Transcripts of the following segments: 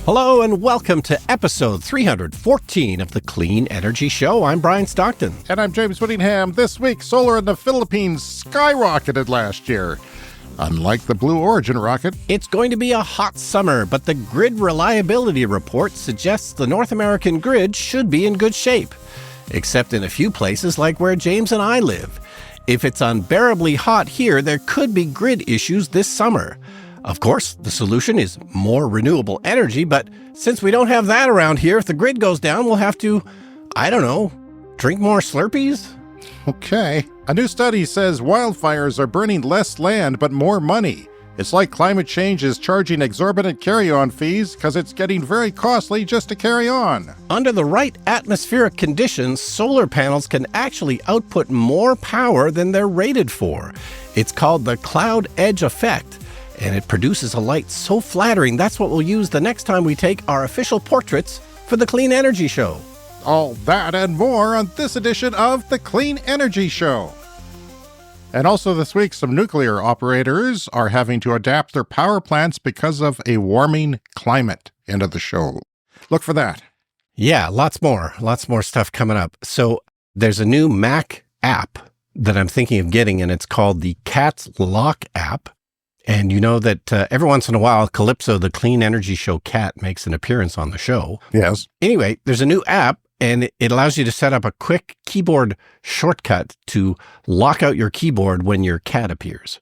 Hello and welcome to episode 314 of the Clean Energy Show. I'm Brian Stockton. And I'm James Whittingham. This week, solar in the Philippines skyrocketed last year. Unlike the Blue Origin rocket, It's going to be a hot summer, but the grid reliability report suggests the North American grid should be in good shape, except in a few places like where James and I live. If it's unbearably hot here, there could be grid issues this summer. Of course, the solution is more renewable energy, but since we don't have that around here, if the grid goes down, we'll have to, drink more Slurpees? okay. A new study says wildfires are burning less land but more money. It's like climate change is charging exorbitant carry-on fees because it's getting very costly just to carry on. Under the right atmospheric conditions, solar panels can actually output more power than they're rated for. It's called the cloud edge effect, and it produces a light so flattering that's what we'll use the next time we take our official portraits for the Clean Energy Show. All that and more on this edition of the Clean Energy Show. And also this week, some nuclear operators are having to adapt their power plants because of a warming climate. End of the show. Look for that. Yeah, lots more stuff coming up. So there's a new Mac app that I'm thinking of getting, and it's called the Cat's Lock app. And you know that every once in a while, Calypso, the Clean Energy Show cat, makes an appearance on the show. Yes. Anyway, there's a new app, and it allows you to set up a quick keyboard shortcut to lock out your keyboard when your cat appears.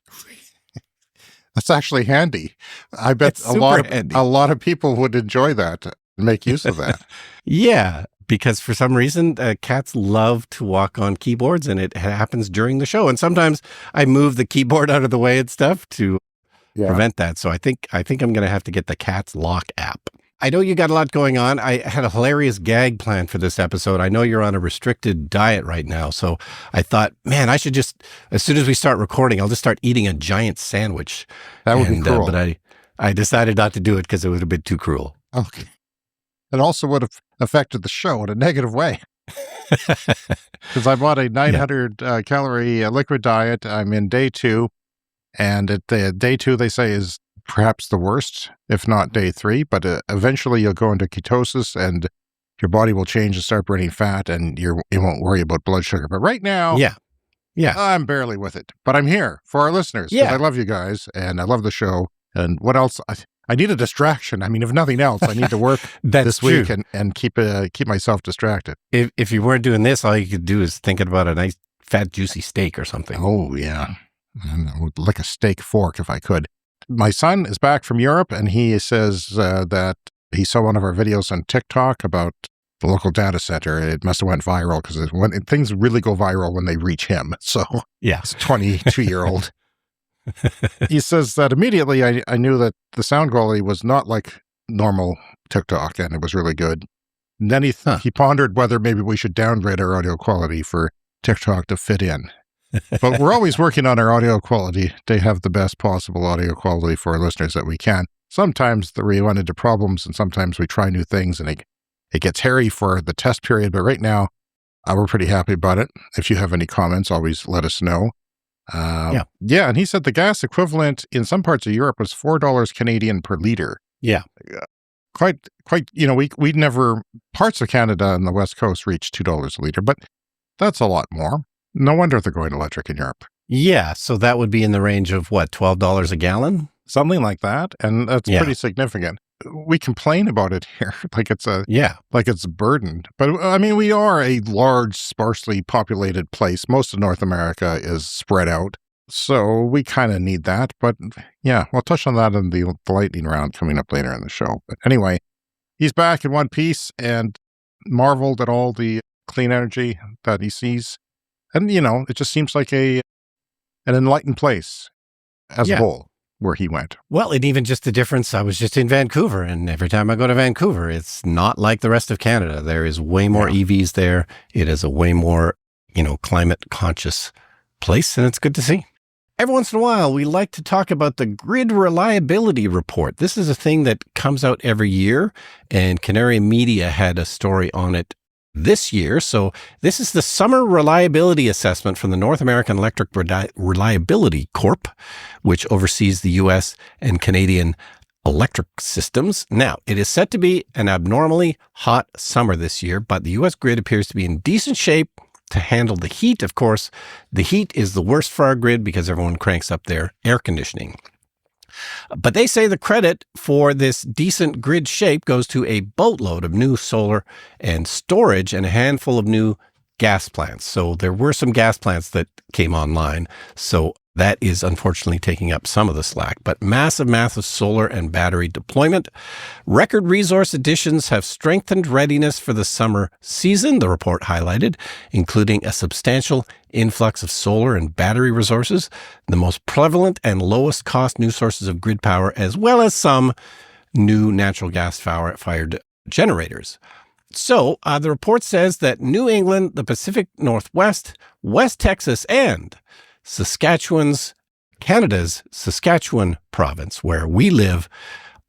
That's actually handy. I bet a lot of people would enjoy that and make use of that. Yeah, because for some reason, cats love to walk on keyboards, and it happens during the show. And sometimes I move the keyboard out of the way and stuff to prevent that. So I think I'm going to have to get the Cat's Lock app. I know you got a lot going on. I had a hilarious gag plan for this episode. I know you're on a restricted diet right now. So I thought, man, I should just, as soon as we start recording, I'll just start eating a giant sandwich. That would be cruel. But I decided not to do it because it would have been too cruel. Okay. It also would have affected the show in a negative way. Because I bought a 900 calorie liquid diet. I'm in day 2. And at day 2, they say, is perhaps the worst, if not day 3. But eventually you'll go into ketosis and your body will change and start burning fat and you won't worry about blood sugar. But right now, I'm barely with it. But I'm here for our listeners because I love you guys and I love the show. And what else? I need a distraction. I mean, if nothing else, I need to work this week and keep myself distracted. If you weren't doing this, all you could do is thinking about a nice fat, juicy steak or something. Oh, yeah. And I would like a steak fork if I could. My son is back from Europe, and he says that he saw one of our videos on TikTok about the local data center. It must have went viral because things really go viral when they reach him. So yeah, he's a 22-year-old. He says that immediately I knew that the sound quality was not like normal TikTok, and it was really good. And then he pondered whether maybe we should downgrade our audio quality for TikTok to fit in. But we're always working on our audio quality to have the best possible audio quality for our listeners that we can. Sometimes we run into problems, and sometimes we try new things, and it gets hairy for the test period. But right now, we're pretty happy about it. If you have any comments, always let us know. Yeah, and he said the gas equivalent in some parts of Europe was $4 Canadian per liter. Yeah. Quite, we'd never, parts of Canada and the West Coast reached $2 a liter, but that's a lot more. No wonder they're going electric in Europe. Yeah, so that would be in the range of, what, $12 a gallon? Something like that, and that's pretty significant. We complain about it here like it's a burden. But, I mean, we are a large, sparsely populated place. Most of North America is spread out, so we kind of need that. But, yeah, we'll touch on that in the lightning round coming up later in the show. But anyway, he's back in one piece and marveled at all the clean energy that he sees. And, it just seems like an enlightened place as a whole where he went. Well, and even just the difference, I was just in Vancouver, and every time I go to Vancouver, it's not like the rest of Canada. There is way more EVs there. It is a way more, climate conscious place, and it's good to see. Every once in a while, we like to talk about the Grid Reliability Report. This is a thing that comes out every year, and Canary Media had a story on it this year. So this is the Summer Reliability Assessment from the North American Electric Reliability Corp, which oversees the U.S. and Canadian electric systems. Now, it is set to be an abnormally hot summer this year, but the U.S. grid appears to be in decent shape to handle the heat. Of course, the heat is the worst for our grid because everyone cranks up their air conditioning. But they say the credit for this decent grid shape goes to a boatload of new solar and storage and a handful of new gas plants. So there were some gas plants that came online. So that is unfortunately taking up some of the slack. But massive solar and battery deployment. Record resource additions have strengthened readiness for the summer season, the report highlighted, including a substantial influx of solar and battery resources, the most prevalent and lowest cost new sources of grid power, as well as some new natural gas fired generators. So the report says that New England, the Pacific Northwest, West Texas, and Canada's Saskatchewan province, where we live,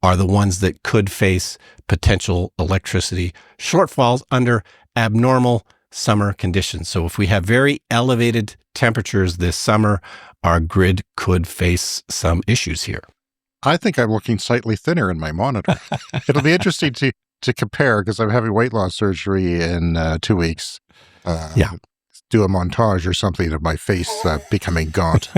are the ones that could face potential electricity shortfalls under abnormal summer conditions. So if we have very elevated temperatures this summer, our grid could face some issues here. I think I'm looking slightly thinner in my monitor. It'll be interesting to compare because I'm having weight loss surgery in 2 weeks. Do a montage or something of my face becoming gaunt.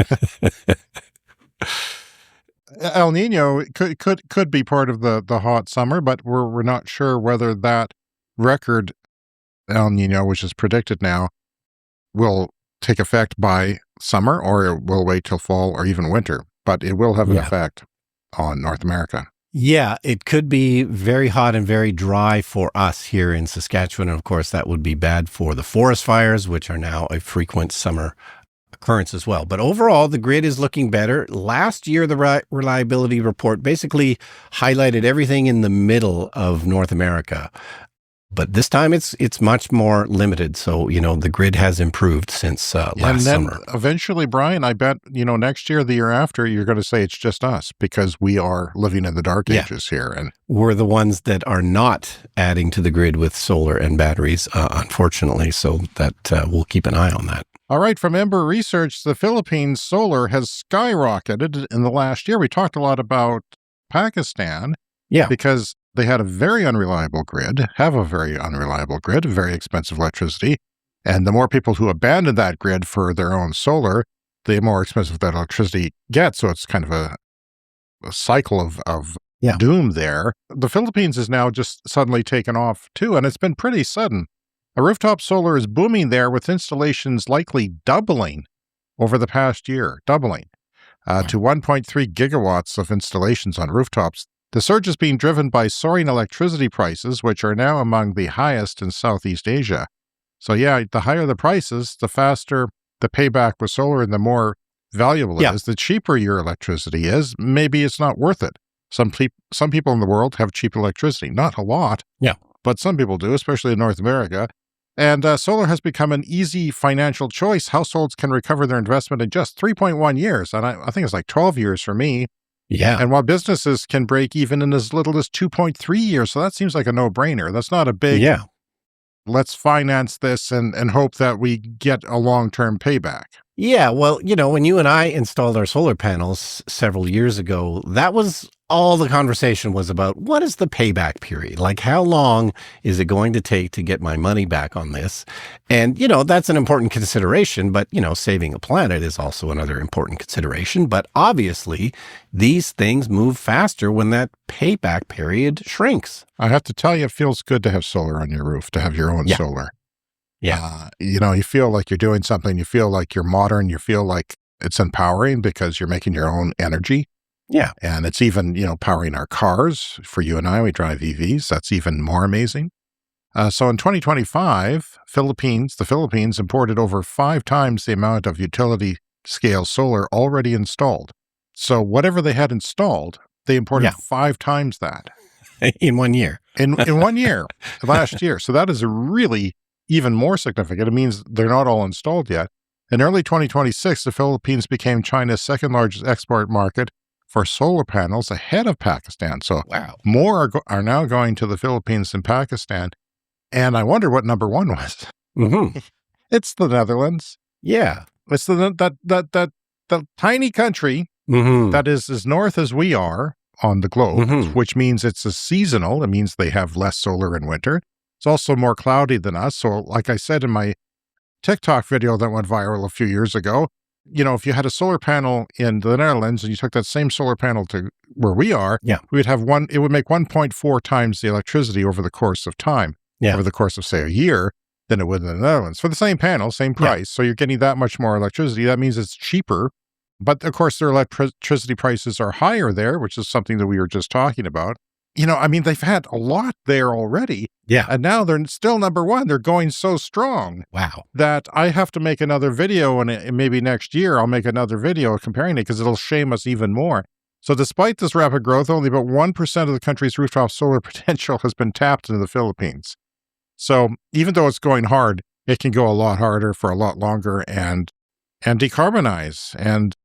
El Nino could be part of the hot summer, but we're not sure whether that record El Nino, which is predicted now, will take effect by summer or it will wait till fall or even winter. But it will have an effect on North America. Yeah, it could be very hot and very dry for us here in Saskatchewan. And of course, that would be bad for the forest fires, which are now a frequent summer occurrence as well. But overall, the grid is looking better. Last year, the reliability report basically highlighted everything in the middle of North America. But this time it's much more limited. So, the grid has improved since last summer. Eventually, Brian, I bet, next year, the year after, you're going to say it's just us because we are living in the dark ages here. And we're the ones that are not adding to the grid with solar and batteries, unfortunately. So that we'll keep an eye on that. All right. From Ember Research, the Philippines solar has skyrocketed in the last year. We talked a lot about Pakistan. Yeah. Because they had a very unreliable grid, very expensive electricity. And the more people who abandon that grid for their own solar, the more expensive that electricity gets. So it's kind of a cycle of doom there. The Philippines is now just suddenly taken off too, and it's been pretty sudden. A rooftop solar is booming there with installations likely doubling over the past year, to 1.3 gigawatts of installations on rooftops. The surge is being driven by soaring electricity prices, which are now among the highest in Southeast Asia. So the higher the prices, the faster the payback with solar and the more valuable it is. The cheaper your electricity is, maybe it's not worth it. Some people in the world have cheap electricity. Not a lot, but some people do, especially in North America. And solar has become an easy financial choice. Households can recover their investment in just 3.1 years. And I think it's like 12 years for me. Yeah. And while businesses can break even in as little as 2.3 years, so that seems like a no-brainer. That's not a big, let's finance this and hope that we get a long-term payback. Yeah, well, when you and I installed our solar panels several years ago, that was all the conversation was about. What is the payback period? Like, how long is it going to take to get my money back on this? And, that's an important consideration, but, saving a planet is also another important consideration. But obviously, these things move faster when that payback period shrinks. I have to tell you, it feels good to have solar on your roof, to have your own solar. Yeah. You feel like you're doing something. You feel like you're modern. You feel like it's empowering because you're making your own energy. Yeah. And it's even, powering our cars. For you and I, we drive EVs. That's even more amazing. So in 2025, the Philippines imported over 5 times the amount of utility-scale solar already installed. So whatever they had installed, they imported 5 times that. In 1 year. In 1 year, last year. So that is really even more significant. It means they're not all installed yet. In early 2026, the Philippines became China's second largest export market for solar panels, ahead of Pakistan. So more are now going to the Philippines than Pakistan. And I wonder what number 1 was. Mm-hmm. It's the Netherlands. Yeah. It's the tiny country that is as north as we are, on the globe, Mhm. which means it's a seasonal. It means they have less solar in winter. It's also more cloudy than us. So like I said in my TikTok video that went viral a few years ago, if you had a solar panel in the Netherlands and you took that same solar panel to where we are, Yeah. it would make 1.4 times the electricity over the course of time, Yeah. over the course of, say, a year, than it would in the Netherlands for the same panel, same price. So you're getting that much more electricity. That means it's cheaper. But of course, their electricity prices are higher there, which is something that we were just talking about. They've had a lot there already. Yeah. And now they're still number one. They're going so strong. Wow. That I have to make another video, and maybe next year I'll make another video comparing it because it'll shame us even more. So despite this rapid growth, only about 1% of the country's rooftop solar potential has been tapped into the Philippines. So even though it's going hard, it can go a lot harder for a lot longer and decarbonize and,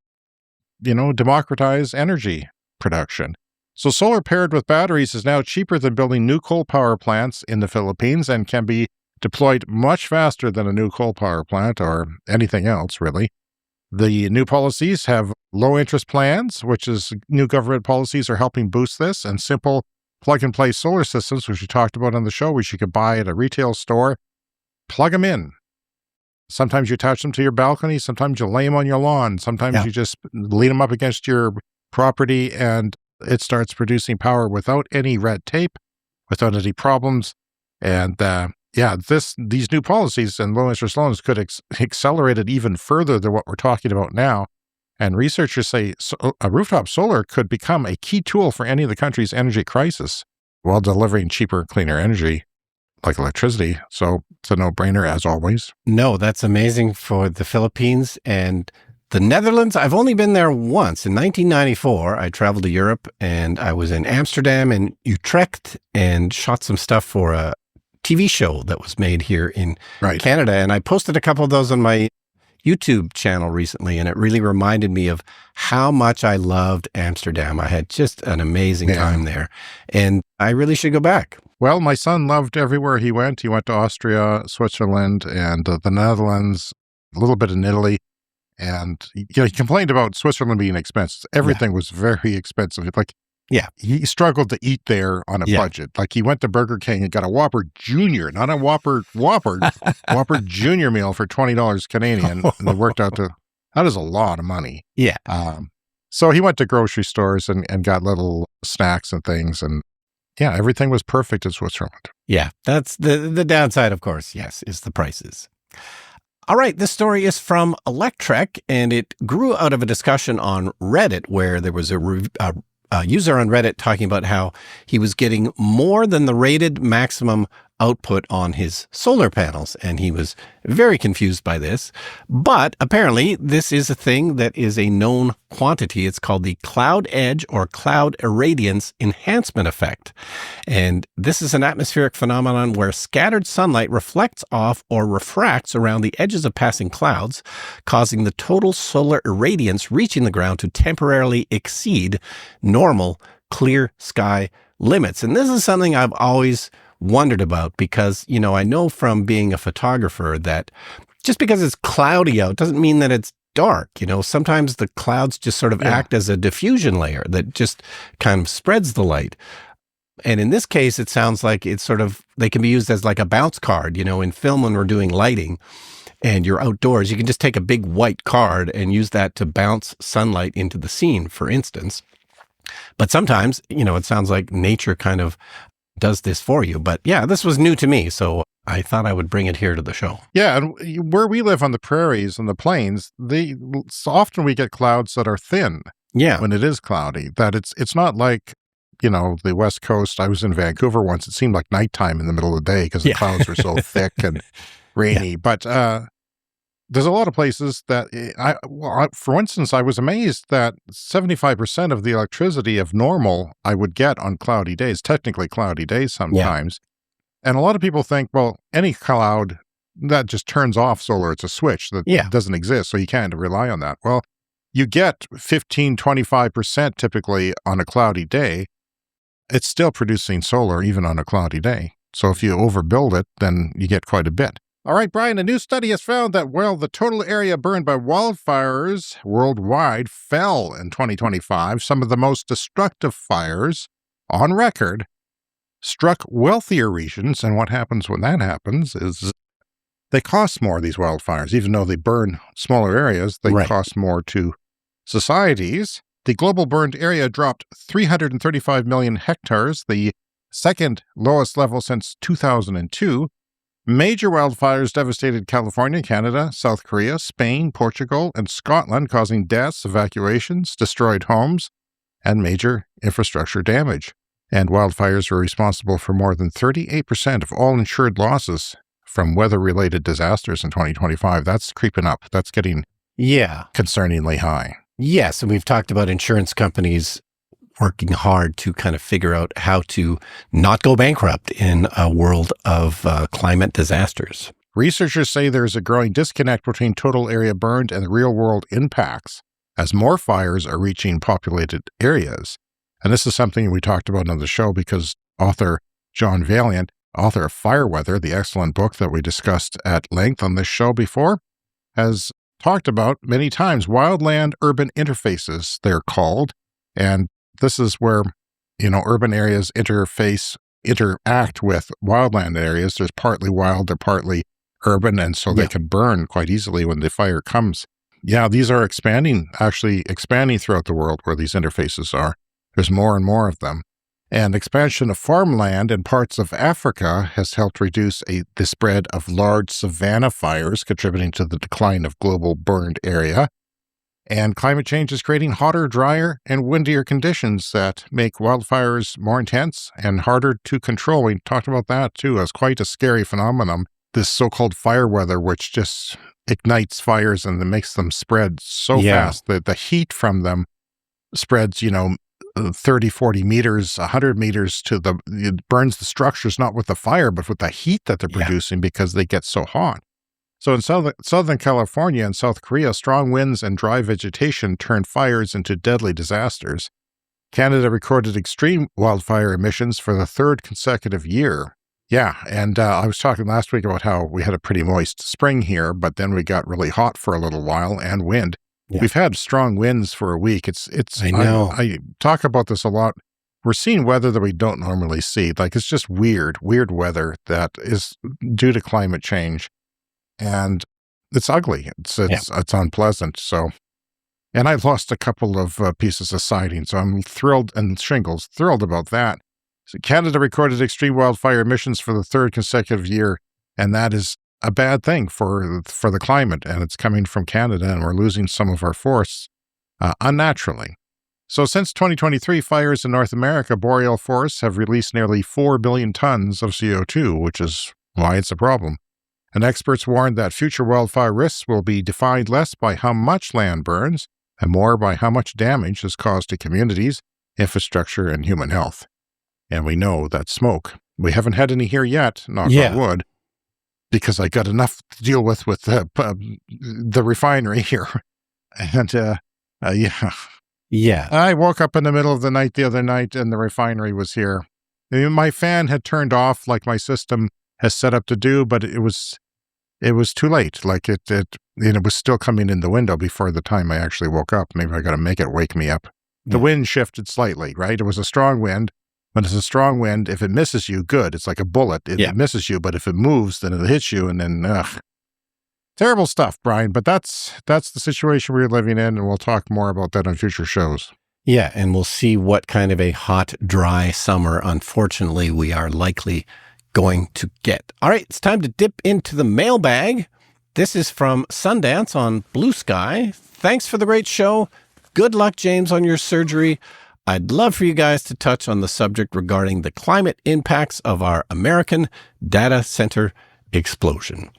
democratize energy production. So solar paired with batteries is now cheaper than building new coal power plants in the Philippines and can be deployed much faster than a new coal power plant or anything else, really. The new policies have low interest plans, which is new government policies are helping boost this, and simple plug-and-play solar systems, which we talked about on the show, which you could buy at a retail store. Plug them in. Sometimes you attach them to your balcony. Sometimes you lay them on your lawn. Sometimes you just lean them up against your property, and it starts producing power without any red tape, without any problems. And these new policies and low-interest loans could accelerate it even further than what we're talking about now. And researchers say a rooftop solar could become a key tool for any of the country's energy crisis while delivering cheaper, cleaner energy like electricity. So it's a no-brainer, as always. No, that's amazing for the Philippines and the Netherlands. I've only been there once. In 1994, I traveled to Europe, and I was in Amsterdam and Utrecht and shot some stuff for a TV show that was made here in Canada. And I posted a couple of those on my YouTube channel recently, and it really reminded me of how much I loved Amsterdam. I had just an amazing time there, and I really should go back. Well, my son loved everywhere he went. He went to Austria, Switzerland, and the Netherlands, a little bit in Italy. And he complained about Switzerland being expensive. Everything was very expensive. He struggled to eat there on a budget. Like he went to Burger King and got a Whopper Junior, not a Whopper Junior meal for $20 Canadian. And it worked out that is a lot of money. Yeah. So he went to grocery stores and got little snacks and things. And everything was perfect in Switzerland. Yeah. That's the downside, of course. Yes, is the prices. All right, this story is from Electrek, and it grew out of a discussion on Reddit where there was a user on Reddit talking about how he was getting more than the rated maximum output on his solar panels, and he was very confused by this. But apparently, this is a thing that is a known quantity. It's called the cloud edge or cloud irradiance enhancement effect. And this is an atmospheric phenomenon where scattered sunlight reflects off or refracts around the edges of passing clouds, causing the total solar irradiance reaching the ground to temporarily exceed normal clear sky limits. And this is something I've always wondered about because, I know from being a photographer that just because it's cloudy out doesn't mean that it's dark. Sometimes the clouds just sort of act as a diffusion layer that just kind of spreads the light. And in this case, it sounds like they can be used as like a bounce card, in film when we're doing lighting and you're outdoors, you can just take a big white card and use that to bounce sunlight into the scene, for instance. But sometimes, it sounds like nature kind of does this for you. But this was new to me, so I thought I would bring it here to the show. Yeah, and where we live on the prairies and the plains, so often we get clouds that are thin. Yeah, when it is cloudy, that it's not like the West Coast. I was in Vancouver once. It seemed like nighttime in the middle of the day because the clouds were so thick and rainy. But there's a lot of places that for instance, I was amazed that 75% of the electricity of normal I would get on cloudy days, technically cloudy days sometimes. Yeah. And a lot of people think, well, any cloud that just turns off solar, it's a switch that doesn't exist. So you can't rely on that. Well, you get 15, 25% typically on a cloudy day. It's still producing solar even on a cloudy day. So if you overbuild it, then you get quite a bit. All right, Brian, a new study has found that while the total area burned by wildfires worldwide fell in 2025, some of the most destructive fires on record struck wealthier regions. And what happens when that happens is they cost more, these wildfires. Even though they burn smaller areas, they cost more to societies. The global burned area dropped 335 million hectares, the second lowest level since 2002. Major wildfires devastated California, Canada, South Korea, Spain, Portugal, and Scotland, causing deaths, evacuations, destroyed homes, and major infrastructure damage. And wildfires were responsible for more than 38% of all insured losses from weather-related disasters in 2025. That's creeping up. That's getting concerningly high. Yes, and we've talked about insurance companies working hard to kind of figure out how to not go bankrupt in a world of climate disasters. Researchers say there's a growing disconnect between total area burned and the real-world impacts as more fires are reaching populated areas. And this is something we talked about on the show because author John Valiant, author of Fire Weather, the excellent book that we discussed at length on this show before, has talked about many times wildland-urban interfaces, they're called. And this is where, urban areas interact with wildland areas. There's partly wild, they're partly urban, and so they can burn quite easily when the fire comes. Yeah, these are expanding throughout the world where these interfaces are. There's more and more of them. And expansion of farmland in parts of Africa has helped reduce the spread of large savanna fires, contributing to the decline of global burned area. And climate change is creating hotter, drier, and windier conditions that make wildfires more intense and harder to control. We talked about that, too, as quite a scary phenomenon, this so-called fire weather, which just ignites fires and makes them spread so fast that the heat from them spreads, 30, 40 meters, 100 meters it burns the structures, not with the fire, but with the heat that they're producing because they get so hot. So in Southern California and South Korea, strong winds and dry vegetation turned fires into deadly disasters. Canada recorded extreme wildfire emissions for the third consecutive year. Yeah, and I was talking last week about how we had a pretty moist spring here, but then we got really hot for a little while and wind. Yeah. We've had strong winds for a week. I know. I talk about this a lot. We're seeing weather that we don't normally see. Like, it's just weird weather that is due to climate change. And it's ugly. It's unpleasant. So, and I lost a couple of pieces of siding, so I'm thrilled about that. So Canada recorded extreme wildfire emissions for the third consecutive year, and that is a bad thing for the climate, and it's coming from Canada, and we're losing some of our forests unnaturally. So since 2023, fires in North America boreal forests have released nearly 4 billion tons of CO2, which is why it's a problem. And experts warned that future wildfire risks will be defined less by how much land burns and more by how much damage is caused to communities, infrastructure, and human health. And we know that smoke. We haven't had any here yet, knock on wood, because I got enough to deal with the refinery here. And I woke up in the middle of the night the other night and the refinery was here. My fan had turned off like my system has set up to do, but it was too late. Like it was still coming in the window before the time I actually woke up. Maybe I got to make it wake me up. The wind shifted slightly, right? It was a strong wind. When it's a strong wind, if it misses you, good. It's like a bullet. It misses you, but if it moves, then it hits you, and then, terrible stuff, Brian. But that's the situation we're living in, and we'll talk more about that on future shows. Yeah, and we'll see what kind of a hot, dry summer, unfortunately, we are likely going to get. All right, it's time to dip into the mailbag. This is from Sundance on Blue Sky. Thanks for the great show. Good luck, James, on your surgery. I'd love for you guys to touch on the subject regarding the climate impacts of our American data center explosion.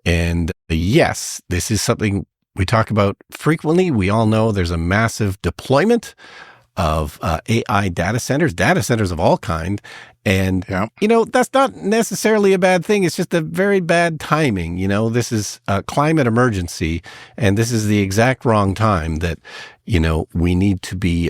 And yes, this is something we talk about frequently. We all know there's a massive deployment of AI data centers of all kind. And, that's not necessarily a bad thing. It's just a very bad timing. This is a climate emergency, and this is the exact wrong time that, we need to be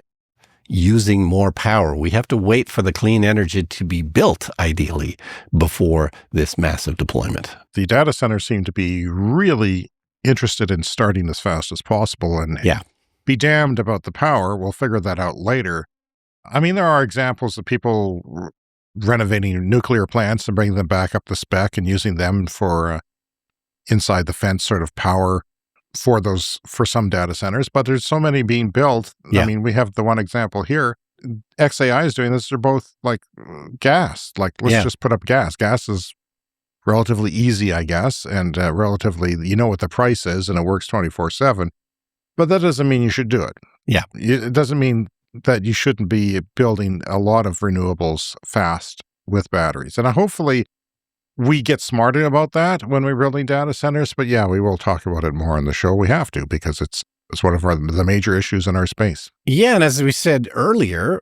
using more power. We have to wait for the clean energy to be built, ideally, before this massive deployment. The data centers seem to be really interested in starting as fast as possible, and be damned about the power. We'll figure that out later. I mean, there are examples of people renovating nuclear plants and bringing them back up the spec and using them for inside the fence sort of power for some data centers, but there's so many being built. Yeah. I mean, we have the one example here. XAI is doing this. They're both like gas. Like, let's just put up gas. Gas is relatively easy, I guess, and relatively, you know what the price is, and it works 24/7. But that doesn't mean you should do it. Yeah. It doesn't mean that you shouldn't be building a lot of renewables fast with batteries. And hopefully we get smarter about that when we're building data centers. But yeah, we will talk about it more on the show. We have to, because it's one of the major issues in our space. Yeah, and as we said earlier,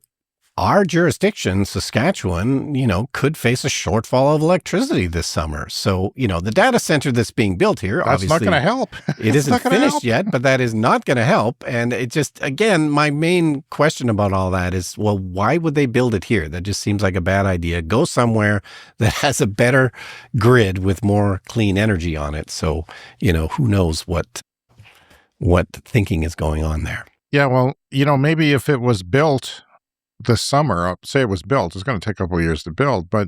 our jurisdiction, Saskatchewan, could face a shortfall of electricity this summer. So, the data center that's being built here, that's obviously, not going to help. It isn't finished yet, but that is not going to help. And it just, again, my main question about all that is, well, why would they build it here? That just seems like a bad idea. Go somewhere that has a better grid with more clean energy on it. So, who knows what thinking is going on there. Yeah, well, maybe if it was built this summer, say it was built, it's going to take a couple of years to build, but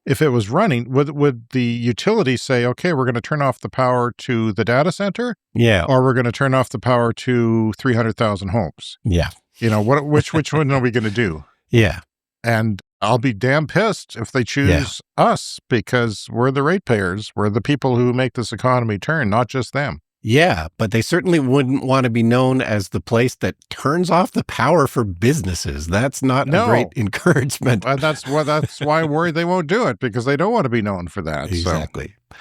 if it was running, would the utility say, okay, we're going to turn off the power to the data center? Yeah. Or we're going to turn off the power to 300,000 homes? Yeah. Which one are we going to do? Yeah. And I'll be damn pissed if they choose us, because we're the ratepayers. We're the people who make this economy turn, not just them. Yeah, but they certainly wouldn't want to be known as the place that turns off the power for businesses. That's not a great encouragement. That's why I'm worried they won't do it, because they don't want to be known for that. Exactly. So.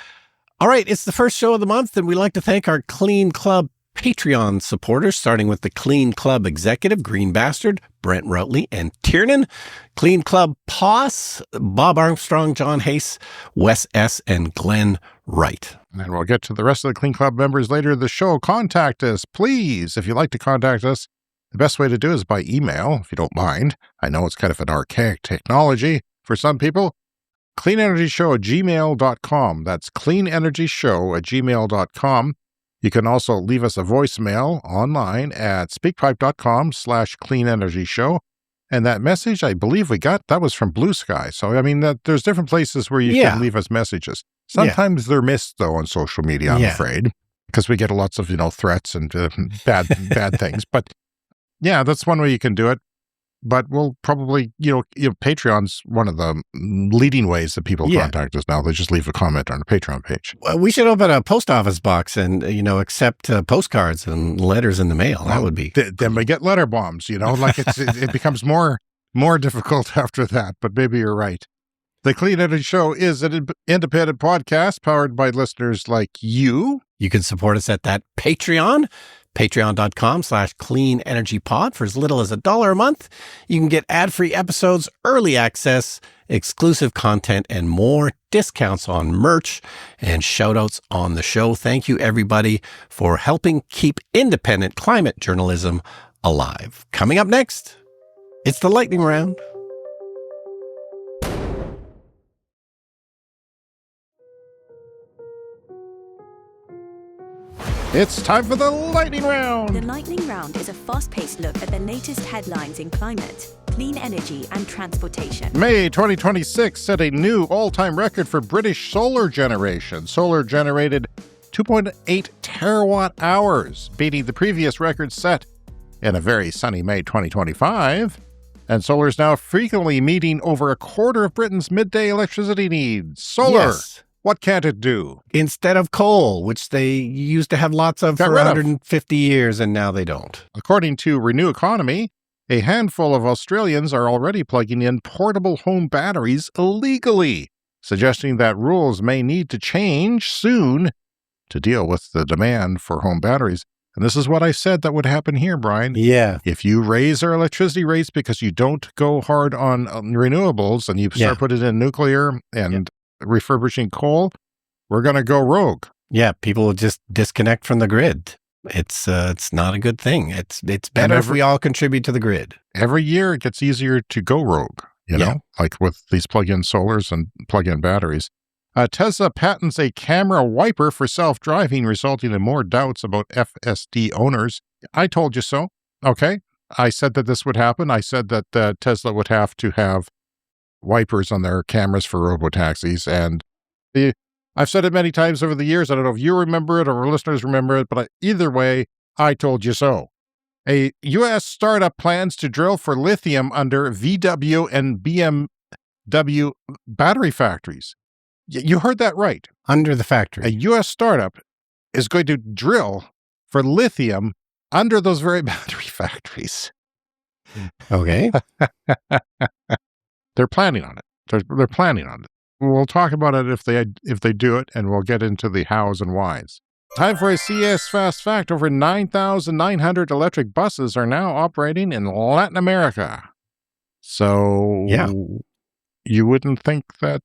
All right, it's the first show of the month, and we'd like to thank our Clean Club Patreon supporters, starting with the Clean Club Executive, Green Bastard, Brent Routley, and Tiernan. Clean Club POS, Bob Armstrong, John Hayes, Wes S., and Glenn Wright. And we'll get to the rest of the Clean Club members later in the show. Contact us, please. If you'd like to contact us, the best way to do it is by email, if you don't mind. I know it's kind of an archaic technology for some people. cleanenergyshow@gmail.com. That's cleanenergyshow@gmail.com. You can also leave us a voicemail online at speakpipe.com/cleanenergyshow. And that message, I believe we got, that was from Blue Sky. So, I mean, there's different places where you can leave us messages. Sometimes they're missed, though, on social media, I'm afraid, because we get lots of, threats and bad things. But yeah, that's one way you can do it. But we'll probably, Patreon's one of the leading ways that people contact us now. They just leave a comment on our Patreon page. Well, we should open a post office box and, accept postcards and letters in the mail. That would be. Then we get letter bombs, like it becomes more difficult after that. But maybe you're right. The Clean Energy Show is an independent podcast powered by listeners like you. You can support us at that Patreon. Patreon.com/cleanenergypod for as little as $1 a month. You can get ad-free episodes, early access, exclusive content, and more discounts on merch and shout-outs on the show. Thank you, everybody, for helping keep independent climate journalism alive. Coming up next, it's the lightning round. It's time for the Lightning Round! The Lightning Round is a fast-paced look at the latest headlines in climate, clean energy and transportation. May 2026 set a new all-time record for British solar generation. Solar generated 2.8 terawatt hours, beating the previous record set in a very sunny May 2025. And solar is now frequently meeting over a quarter of Britain's midday electricity needs. Solar! Yes. What can't it do? Instead of coal, which they used to have lots of for 150 years, and now they don't. According to Renew Economy, a handful of Australians are already plugging in portable home batteries illegally, suggesting that rules may need to change soon to deal with the demand for home batteries. And this is what I said that would happen here, Brian. Yeah. If you raise our electricity rates because you don't go hard on renewables and you start putting in nuclear and refurbishing coal, we're going to go rogue. Yeah, people will just disconnect from the grid. It's not a good thing. It's better if we all contribute to the grid. Every year it gets easier to go rogue, you know, like with these plug-in solars and plug-in batteries. Tesla patents a camera wiper for self-driving, resulting in more doubts about FSD owners. I told you so. Okay. I said that this would happen. I said that Tesla would have to have wipers on their cameras for robotaxis. And I've said it many times over the years. I don't know if you remember it or our listeners remember it, but either way, I told you so. A U.S. startup plans to drill for lithium under VW and BMW battery factories. You heard that right. Under the factory. A U.S. startup is going to drill for lithium under those very battery factories. Okay. They're planning on it. They're planning on it. We'll talk about it if they do it, and we'll get into the hows and whys. Time for a CS Fast Fact. Over 9,900 electric buses are now operating in Latin America. So you wouldn't think that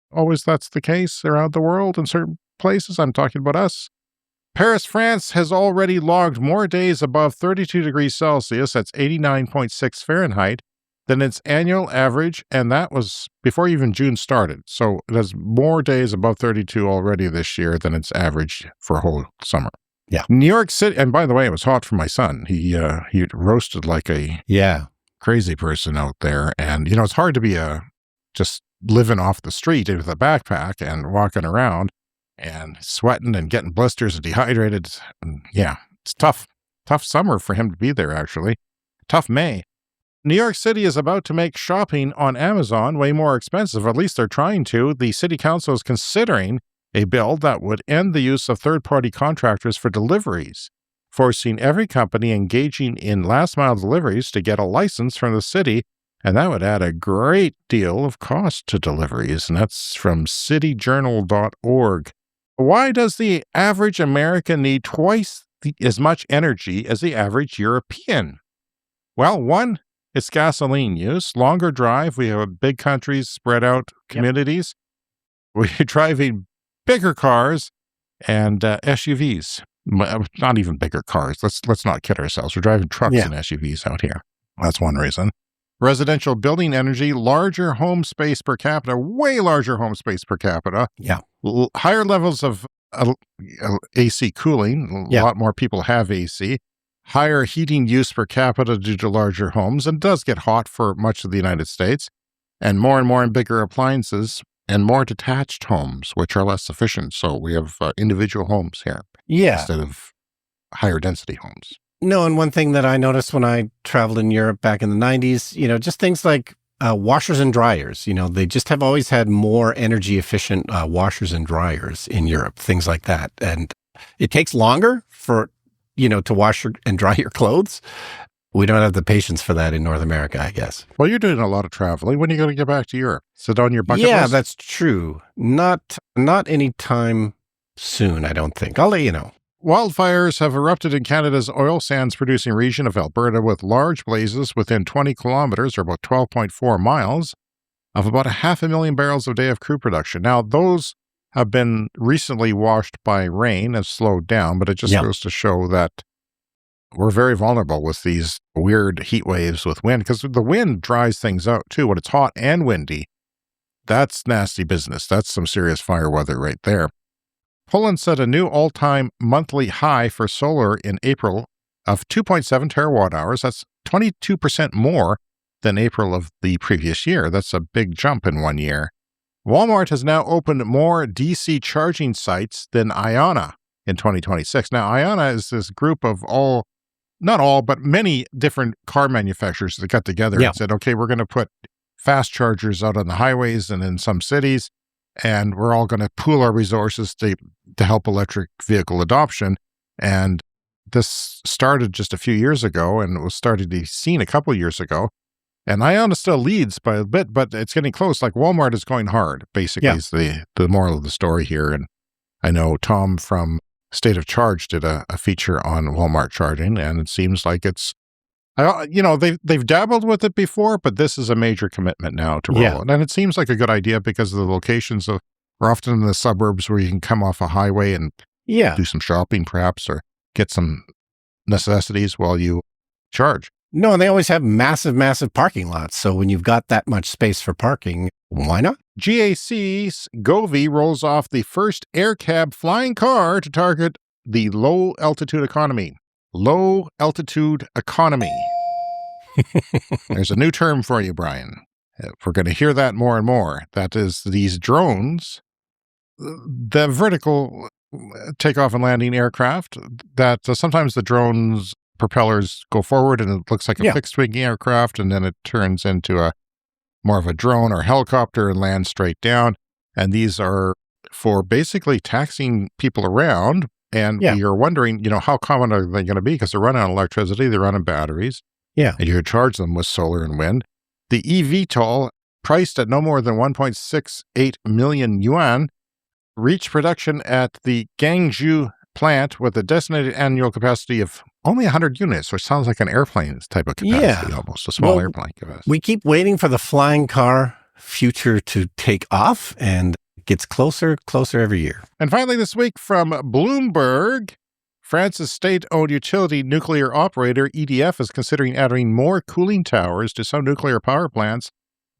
always that's the case around the world in certain places. I'm talking about us. Paris, France has already logged more days above 32 degrees Celsius, that's 89.6 Fahrenheit, than its annual average, and that was before even June started. So it has more days above 32 already this year than its average for a whole summer. Yeah. New York City, and by the way, it was hot for my son. He roasted like a crazy person out there. And, you know, it's hard to be just living off the street with a backpack and walking around and sweating and getting blisters and dehydrated. And it's tough summer for him to be there, actually. Tough May. New York City is about to make shopping on Amazon way more expensive. At least they're trying to. The city council is considering a bill that would end the use of third-party contractors for deliveries, forcing every company engaging in last-mile deliveries to get a license from the city, and that would add a great deal of cost to deliveries. And that's from cityjournal.org. Why does the average American need twice as much energy as the average European? Well, one, it's gasoline use, longer drive. We have big countries, spread out communities. We're driving bigger cars and SUVs. Not even bigger cars. Let's not kid ourselves. We're driving trucks and SUVs out here. That's one reason. Residential building energy, larger home space per capita, way larger home space per capita. Yeah. Higher levels of AC cooling. A lot more people have AC. Higher heating use per capita due to larger homes, and does get hot for much of the United States. And more in bigger appliances and more detached homes, which are less efficient. So we have individual homes here instead of higher density homes. No, and one thing that I noticed when I traveled in Europe back in the 90s, you know, just things like washers and dryers, you know, they just have always had more energy efficient washers and dryers in Europe, things like that. And it takes longer for, you know, to wash and dry your clothes. We don't have the patience for that in North America, I guess. Well, you're doing a lot of traveling. When are you going to get back to Europe? Is it on your bucket list? Yeah, that's true. Not any time soon, I don't think. I'll let you know. Wildfires have erupted in Canada's oil sands producing region of Alberta, with large blazes within 20 kilometers, or about 12.4 miles, of about 500,000 barrels a day of crude production. Now, those have been recently washed by rain and slowed down, but it just goes to show that we're very vulnerable with these weird heat waves with wind, because the wind dries things out too. When it's hot and windy, that's nasty business. That's some serious fire weather right there. Poland set a new all-time monthly high for solar in April of 2.7 terawatt hours. That's 22% more than April of the previous year. That's a big jump in 1 year. Walmart has now opened more DC charging sites than Iona in 2026. Now, Iona is this group of not all, but many different car manufacturers that got together and said, okay, we're going to put fast chargers out on the highways and in some cities, and we're all going to pool our resources to help electric vehicle adoption. And this started just a few years ago, and it was started to be seen a couple of years ago. And Iona still leads by a bit, but it's getting close. Like Walmart is going hard, basically, is the moral of the story here. And I know Tom from State of Charge did a feature on Walmart charging, and it seems like it's, you know, they've dabbled with it before, but this is a major commitment now to roll it. And it seems like a good idea because of the locations we're often in the suburbs where you can come off a highway and do some shopping perhaps, or get some necessities while you charge. No, and they always have massive, massive parking lots. So when you've got that much space for parking, why not? GAC's Govey rolls off the first air cab flying car to target the low altitude economy. Low altitude economy. There's a new term for you, Brian. We're going to hear that more and more. That is these drones, the vertical takeoff and landing aircraft, that sometimes the drones propellers go forward and it looks like a fixed wing aircraft, and then it turns into a more of a drone or helicopter and lands straight down. And these are for basically taxiing people around. And you're wondering, how common are they going to be? Because they run on electricity, they run on batteries. Yeah. And you could charge them with solar and wind. The eVTOL, priced at no more than 1.68 million yuan, reached production at the Guangzhou plant with a designated annual capacity of only 100 units, which sounds like an airplane type of capacity, almost a small airplane capacity. We keep waiting for the flying car future to take off, and it gets closer every year. And finally this week from Bloomberg, France's state-owned utility nuclear operator EDF is considering adding more cooling towers to some nuclear power plants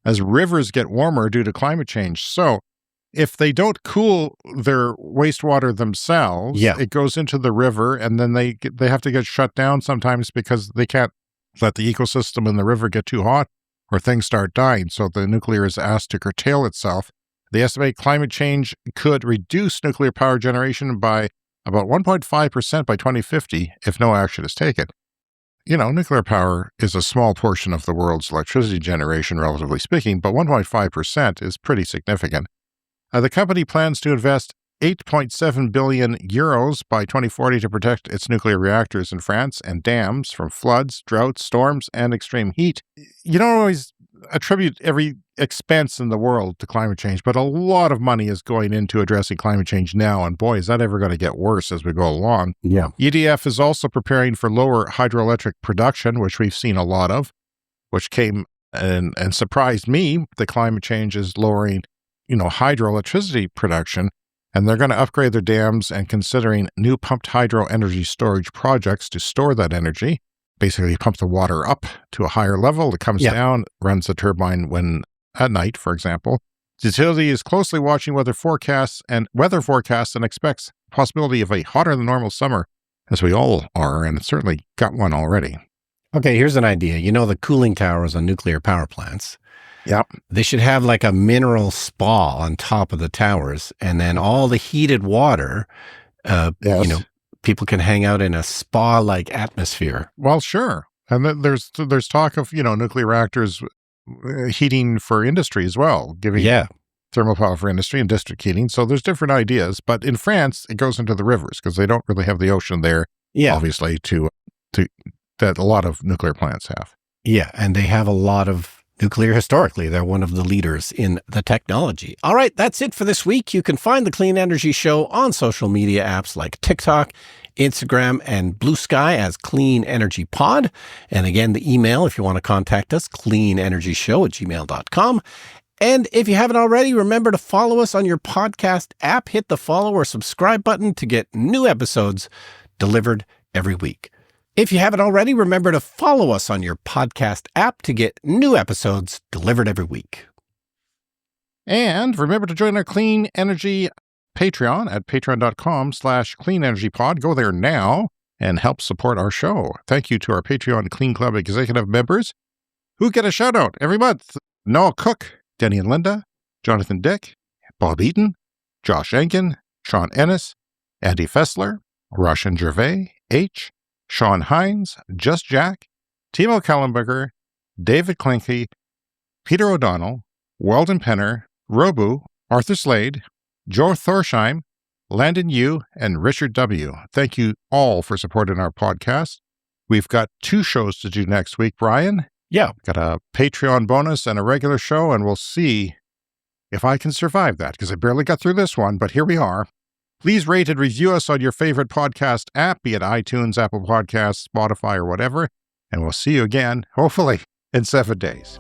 as rivers get warmer due to climate change. So if they don't cool their wastewater themselves, it goes into the river, and then they have to get shut down sometimes because they can't let the ecosystem in the river get too hot or things start dying. So the nuclear is asked to curtail itself. They estimate climate change could reduce nuclear power generation by about 1.5% by 2050 if no action is taken. Nuclear power is a small portion of the world's electricity generation, relatively speaking, but 1.5% is pretty significant. The company plans to invest 8.7 billion euros by 2040 to protect its nuclear reactors in France and dams from floods, droughts, storms, and extreme heat. You don't always attribute every expense in the world to climate change, but a lot of money is going into addressing climate change now, and boy, is that ever going to get worse as we go along. Yeah. EDF is also preparing for lower hydroelectric production, which we've seen a lot of, which came and surprised me. The climate change is lowering hydroelectricity production, and they're going to upgrade their dams and considering new pumped hydro energy storage projects to store that energy. Basically pump the water up to a higher level. It comes down, runs the turbine when at night, for example. The utility is closely watching weather forecasts and expects the possibility of a hotter than normal summer, as we all are, and it's certainly got one already. Okay, here's an idea. The cooling towers on nuclear power plants. Yep. They should have like a mineral spa on top of the towers, and then all the heated water, people can hang out in a spa-like atmosphere. Well, sure. And then there's talk of, nuclear reactors heating for industry as well, giving thermal power for industry and district heating. So there's different ideas. But in France, it goes into the rivers because they don't really have the ocean there, obviously, to that a lot of nuclear plants have. Yeah, and they have a lot of nuclear historically. They're one of the leaders in the technology. All right, that's it for this week. You can find the Clean Energy Show on social media apps like TikTok, Instagram, and Blue Sky as Clean Energy Pod. And again, the email, if you want to contact us, cleanenergyshow@gmail.com. And if you haven't already, remember to follow us on your podcast app. Hit the follow or subscribe button to get new episodes delivered every week. If you haven't already, remember to follow us on your podcast app to get new episodes delivered every week. And remember to join our Clean Energy Patreon at patreon.com/cleanenergypod. Go there now and help support our show. Thank you to our Patreon Clean Club executive members who get a shout out every month. Noah Cook, Denny and Linda, Jonathan Dick, Bob Eaton, Josh Enkin, Sean Ennis, Andy Fessler, Roshan Gervais, H., Sean Hines, Just Jack, Timo Kallenberger, David Klinke, Peter O'Donnell, Weldon Penner, Robu, Arthur Slade, Joe Thorsheim, Landon Yu, and Richard W. Thank you all for supporting our podcast. We've got 2 shows to do next week, Brian. Yeah. Got a Patreon bonus and a regular show, and we'll see if I can survive that, because I barely got through this one, but here we are. Please rate and review us on your favorite podcast app, be it iTunes, Apple Podcasts, Spotify, or whatever. And we'll see you again, hopefully, in 7 days.